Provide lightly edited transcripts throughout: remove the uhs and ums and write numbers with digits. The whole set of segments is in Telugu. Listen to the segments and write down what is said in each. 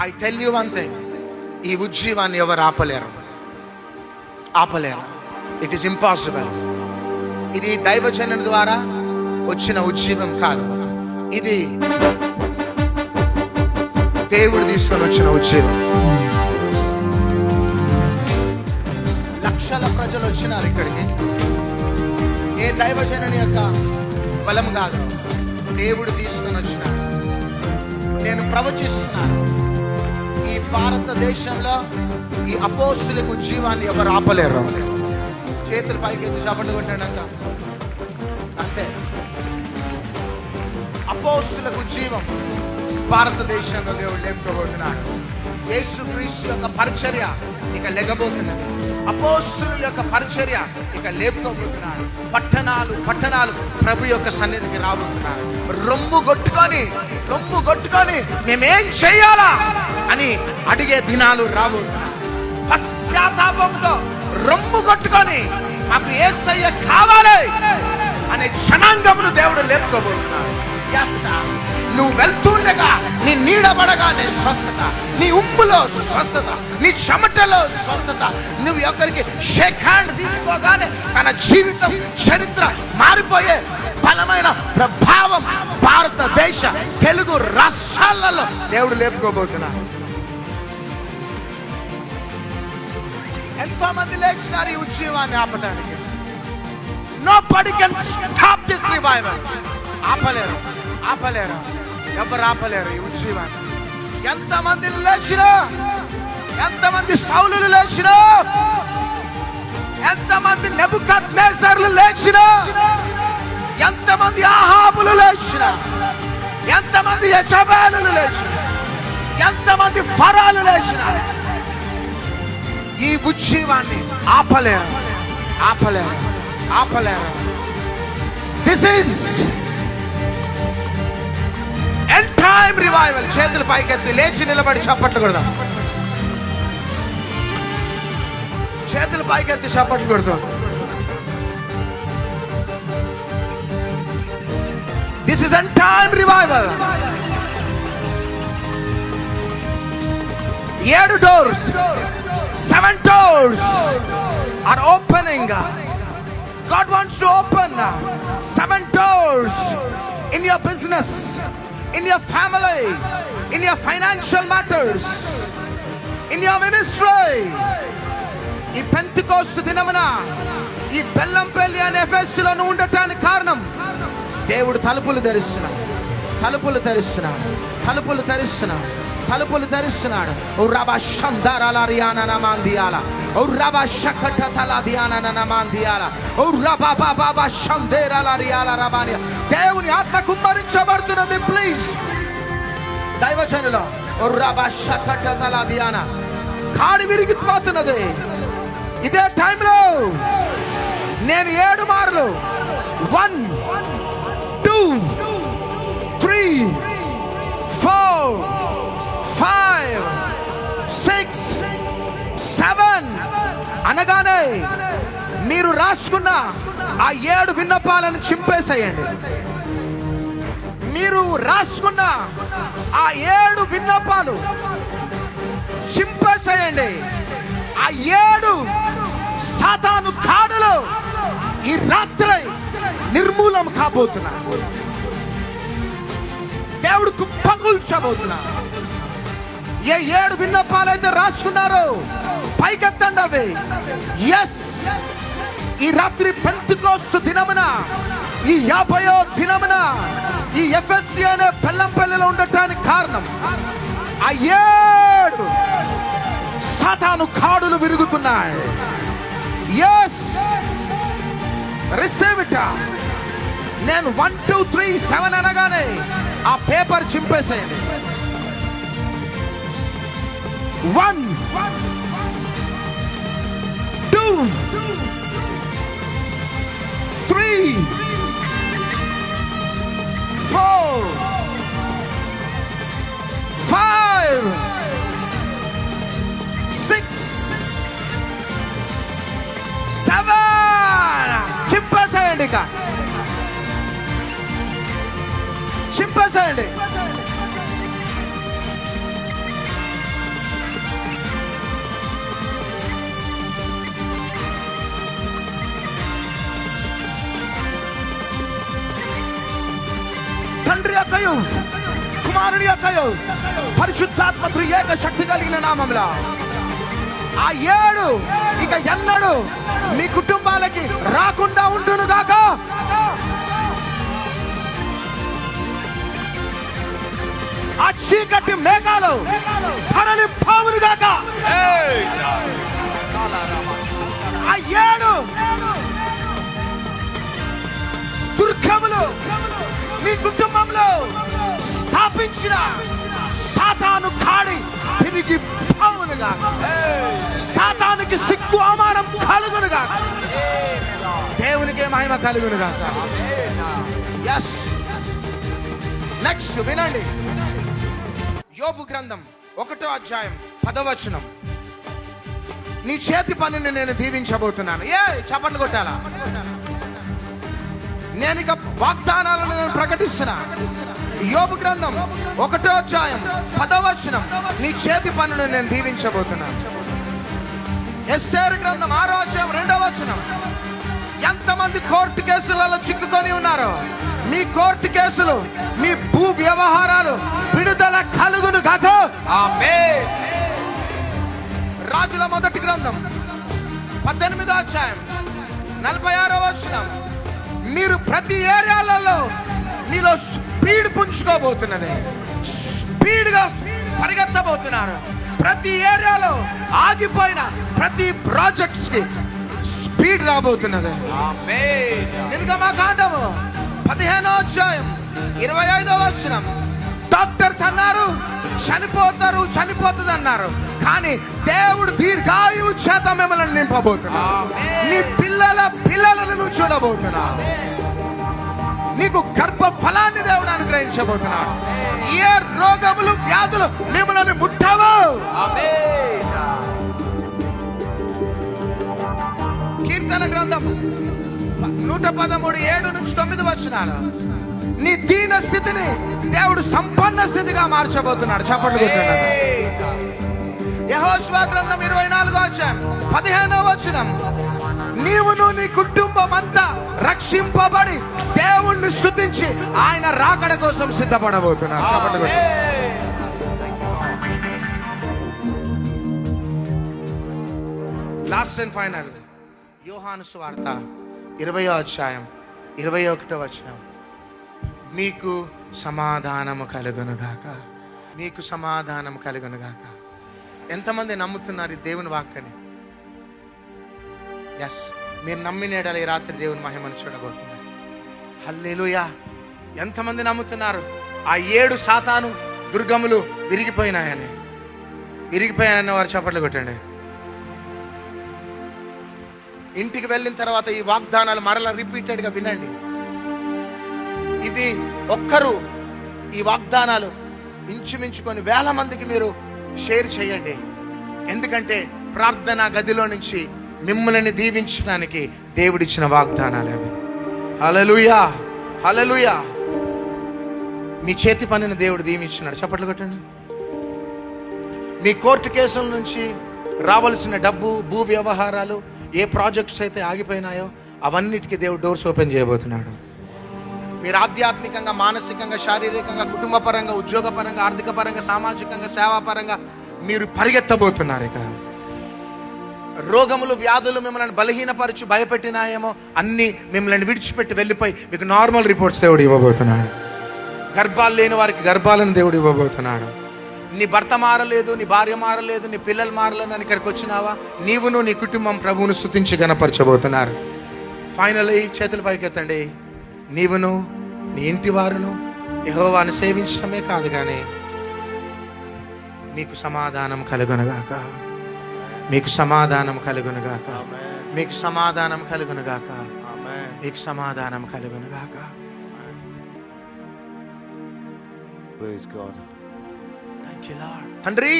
I tell you one thing, ఈ ఉజ్జీవాన్ని ఎవరు ఆపలేరు. It is impossible. ఇది దైవజనుని ద్వారా వచ్చిన ఉజ్జీవం కాదు, ఇది దేవుడు తీసుకొని వచ్చిన ఉజ్జీవం. లక్షల ప్రజలు వచ్చినారు ఇక్కడికి. ఏ దైవజనుని యొక్క బలం కాదు, దేవుడు తీసుకొని వచ్చినాడు. నేను ప్రవచిస్తున్నాను, ఈ భారతదేశంలో ఈ అపోస్తులకు ఉజ్జీవాన్ని ఎవరు ఆపలేరు. చేతులు పైకి ఎత్తి చప్పట్లు కొట్టాడంత అంతే. అపోస్తులకు ఉజ్జీవం భారతదేశంలో దేవుడు లేపుకోబోతున్నాడు. యేసుక్రీస్తు యొక్క పరిచర్య ఇక లెగబోతున్నది. అపోస్తుల యొక్క పరిచర్య ఇక లేపుకోబోతున్నాడు. పట్టణాలు ప్రభు యొక్క సన్నిధికి రాబోతున్నారు. రొమ్ము కొట్టుకొని మేమేం చేయాలా అని అడిగే దినాలు రాబోతున్నాయి. పశ్చాత్తాపంతో రొమ్ము కొట్టుకొని మాకు యేసయ్య కావాలి అనే జనాంగమును దేవుడు లేపుకోబోతున్నాడు. నువ్వు వెళ్తుండగా నీ నీడబడగానే స్వస్థత, నీ ఉప్పులో స్వస్థత, నీ చెమటలో స్వస్థత. నువ్వు ఒకరికి షేక్ హ్యాండ్ తీసుకోగానే తన జీవితం చరిత్ర మారిపోయే బలమైన ప్రభావం భారతదేశ తెలుగు రాష్ట్రాలలో దేవుడు లేపుకోబోతున్నాడు. ఎంతో మంది లేచినారు ఈ ఉజ్జీవాన్ని ఆపడానికి. Nobody can stop this revival. ఆపలేరు. ఎవరు ఆపలేరు ఈ ఉజ్జీవాన్ని. ఎంతమంది లేచినా, ఎంతమంది సౌలులు లేచినా, ఎంతమంది నెబుకద్నెజర్లు లేచినా, ఎంతమంది ఆహాబులు లేచినా, ఎంతమంది యెజబెలులు లేచినా, ఎంతమంది ఫరాలు లేచినా, ఈ ఉజ్జీవాన్ని ఆపలేరు. This is end time revival. చేతులు పైకెత్తి లేచి నిలబడి చప్పట్లు కొడదాం. చేతులు పైకెత్తి చప్పట్లు కొడదాం. This is end time revival. 7 doors, 7 doors are opening. God wants to open 7 doors in your business, in your family, in your financial matters, in your ministry. ఈ పెంతెకోస్తు దినమున ఈ బెల్లంపల్లి అనే ఎఫెసులో ఉండటానికి కారణం దేవుడు తలుపులు తెరుస్తున్నాడు. ఓ రబా షందారాలరియానా నమాందియాల, ఓ రబా షకటతలాదియానా నమాందియాల, ఓ రబా బాబా షందేరాలరియాల రబానియా. దేవుని ఆత్మ కుమ్మరించబడుతున్నది. ప్లీజ్ దైవజనులు, ఓ రబా షకటతలాదియానా కాడి విరిగిపోతున్నది. ఇదే టైంలో నేను 7 మార్లు 1 2 3 4 5 6 7 అనగానే మీరు రాసుకున్న ఆ 7 విన్నపాలను చింపేసేయండి. మీరు రాసుకున్న ఆ 7 విన్నపాలు చింపేసేయండి. ఆ 7 సాతాను కాడులు ఈ రాత్రి నిర్మూలం కాబోతున్నా. దేవుడు కుప్పకూల్చబోతున్నా. ఏ 7 విన్నపాలైతే రాసుకున్నారో పైకెత్తండి అవి. ఎస్, ఈ రాత్రి పెంతెకోస్తు దినమున, ఈ 50వ దినమున ఈ ఎఫ్ఎస్సి అనే బెల్లంపల్లిలో ఉండటానికి కారణం ఆ 7 సాతాను కాడులు విరుగుతున్నాయి. Yes, receive it. నేను 1 2 3 7 అనగానే ఆ పేపర్ చింపేసేయండి. 1 2 3 4 5 6 7 చింపేసేయండి. చింపేసేయండి. యొక్కయు కుమారుని యొక్కయు పరిశుద్ధాత్మ త్రియేక శక్తి కలిగిన నామములో ఆ 7 ఇక ఎన్నడూ మీ కుటుంబాలకి రాకుండా ఉండును గాక. ఆ చీకటి మేఘాలు తరలి పావును గాక. ఆ 7 దుర్గములు మీ కుటుంబంలో స్థాపించిన సాతాను కాడి తిరిగి పావునుగా, సాతానికి సిగ్గు అవమానం కలుగునుగా, దేవునికి మహిమ కలుగునుగా. yes నెక్స్ట్ వినండి. యోబు గ్రంథం 1వ అధ్యాయం 10వ వచనం. నీ చేతి పనిని నేను దీవించబోతున్నాను. చప్పట్లు కొట్టాలా? నేను ఇక వాగ్దానాలను నేను ప్రకటిస్తున్నా. యోబు గ్రంథం 1వ అధ్యాయం 10వ వచనం. నీ చేతి పనులను నేను దీవించబోతున్నాను. ఎస్తేరు గ్రంథం 6వ అధ్యాయం 2వ వచనం. ఎంతమంది కోర్టు కేసులలో చిక్కుకొని ఉన్నారో మీ కోర్టు కేసులు, మీ భూ వ్యవహారాలు విడుదల కలుగును గాక. ఆమేన్. రాజుల మొదటి గ్రంథం 18వ అధ్యాయం 46వ వచనం. మీరు ప్రతి ఏరియాలలో మీలో స్పీడ్ పుంజుకోబోతున్నది. స్పీడ్గా పరిగెత్తబోతున్నారు. ప్రతి ఏరియాలో ఆగిపోయిన ప్రతి ప్రాజెక్ట్స్ కి స్పీడ్ రాబోతున్నది. నిర్గమకాండము 15వ అధ్యాయం 25వ వచనం. డాక్టర్స్ అన్నారు చనిపోతుంది అన్నారు, కానీ దేవుడు దీర్ఘాయువు చేత మిమ్మల్ని నింపబోతున్నాడు. నీ పిల్లలను నువ్వు చూడబోతున్నావు. నీకు గర్భ ఫలాన్ని దేవుడు అనుగ్రహించబోతున్నాడు. ఏ రోగములు వ్యాధులు మిమ్మల్ని ముట్టవు. కీర్తన గ్రంథం 113 7-9 వచనాలు. నీ దీన స్థితిని దేవుడు సంపన్న స్థితిగా మార్చబోతున్నాడు. చప్పట్లు కొట్టండి. యెహోషువ గ్రంథం 24వ అధ్యాయం 15వ వచనం. నీవును నీ కుటుంబం అంతా రక్షింపబడి దేవుణ్ణి స్తుతించి ఆయన రాకడ కోసం సిద్ధపడబోతున్నారు. చప్పట్లు కొట్టండి. లాస్ట్ అండ్ ఫైనల్ యోహాను సువార్త 20వ అధ్యాయం 21వ వచనం. మీకు సమాధానము కలుగునుగాక. మీకు సమాధానం కలుగునుగాక. ఎంతమంది నమ్ముతున్నారు ఈ దేవుని వాక్కని? ఎస్, మీరు నమ్మినేడల ఈ రాత్రి దేవుని మహిమను చూడబోతున్నారు. హల్లెలూయా. ఎంతమంది నమ్ముతున్నారు ఆ 7 సాతాను దుర్గములు విరిగిపోయినాయని వారు చప్పట్లు కొట్టండి. ఇంటికి వెళ్ళిన తర్వాత ఈ వాగ్దానాలు మరలా రిపీటెడ్గా వినండి. ఇవి ఒక్కరు ఈ వాగ్దానాలు ఇంచుమించుకొని 1000 మందికి మీరు షేర్ చేయండి. ఎందుకంటే ప్రార్థనా గదిలో నుంచి మిమ్మల్ని దీవించడానికి దేవుడిచ్చిన వాగ్దానాలు అవి. హల్లెలూయా, హల్లెలూయా. మీ చేతి పనిని దేవుడు దీవించినాడు. చప్పట్లు కొట్టండి. మీ కోర్టు కేసుల నుంచి రావాల్సిన డబ్బు, భూ వ్యవహారాలు, ఏ ప్రాజెక్ట్స్ అయితే ఆగిపోయినాయో అవన్నిటికీ దేవుడు డోర్స్ ఓపెన్ చేయబోతున్నాడు. మీరు ఆధ్యాత్మికంగా, మానసికంగా, శారీరకంగా, కుటుంబ పరంగా, ఉద్యోగ పరంగా, ఆర్థిక పరంగా, సామాజికంగా, సేవాపరంగా మీరు పరిగెత్తబోతున్నారు. ఇక రోగములు, వ్యాధులు మిమ్మల్ని బలహీనపరిచి భయపెట్టినాయేమో అన్నీ మిమ్మల్ని విడిచిపెట్టి వెళ్ళిపోయి మీకు నార్మల్ రిపోర్ట్స్ దేవుడు ఇవ్వబోతున్నాడు. గర్భాలు లేని వారికి గర్భాలను దేవుడు ఇవ్వబోతున్నాడు. నీ భర్త మారలేదు, నీ భార్య మారలేదు, నీ పిల్లలు మారలేదు అని ఇక్కడికి వచ్చినావా? నీవును నీ కుటుంబం ప్రభువును స్తుతించి గణపరచబోతున్నారు. ఫైనల్లీ చేతులు పైకెత్తండి. నీవును నీ ఇంటి వారును యెహోవాను సేవించడమే కాదు, కానీ మీకు సమాధానం కలుగునుగాక. మీకు సమాధానం కలుగునుగాక. మీకు సమాధానం కలుగునుగాక. మీకు సమాధానం కలుగునుగాక. Praise God. Thank you, Lord. తండ్రి,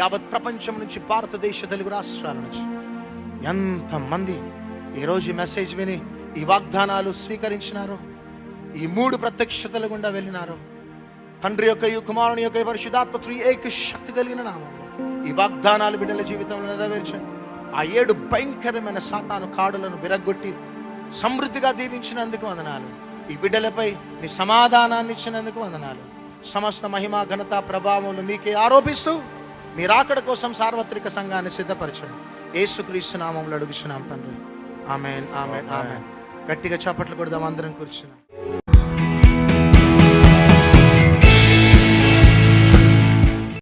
యావత్ ప్రపంచం నుంచి, భారతదేశ తెలుగు రాష్ట్రాల నుంచి ఎంతమంది ఈరోజు మెసేజ్ విని ఈ వాగ్దానాలు స్వీకరించినారో, ఈ 3 ప్రత్యక్షతల గుండా వెళ్ళినారో, తండ్రి యొక్క కుమారుని యొక్క పరిశుద్ధాత్మ ఏక శక్తి కలిగిన నామం ఈ వాగ్దానాలు బిడ్డల జీవితంలో నెరవేర్చండి. ఆ 7 భయంకరమైన సాతాను కాడులను విరగొట్టి సమృద్ధిగా దీవించినందుకు వందనాలు. ఈ బిడ్డలపై నీ సమాధానాన్ని ఇచ్చినందుకు వందనాలు. సమస్త మహిమ ఘనత ప్రభావములు మీకే ఆరోపిస్తూ మీ రాకడ కోసం సార్వత్రిక సంఘాన్ని సిద్ధపరచండి. యేసుక్రీస్తు నామములో అడుగుచున్నాం తండ్రి. ఆమేన్, ఆమేన్, ఆమేన్. గట్టిగా చప్పట్లు కొడదాం, అందరం కూర్చున్నాం.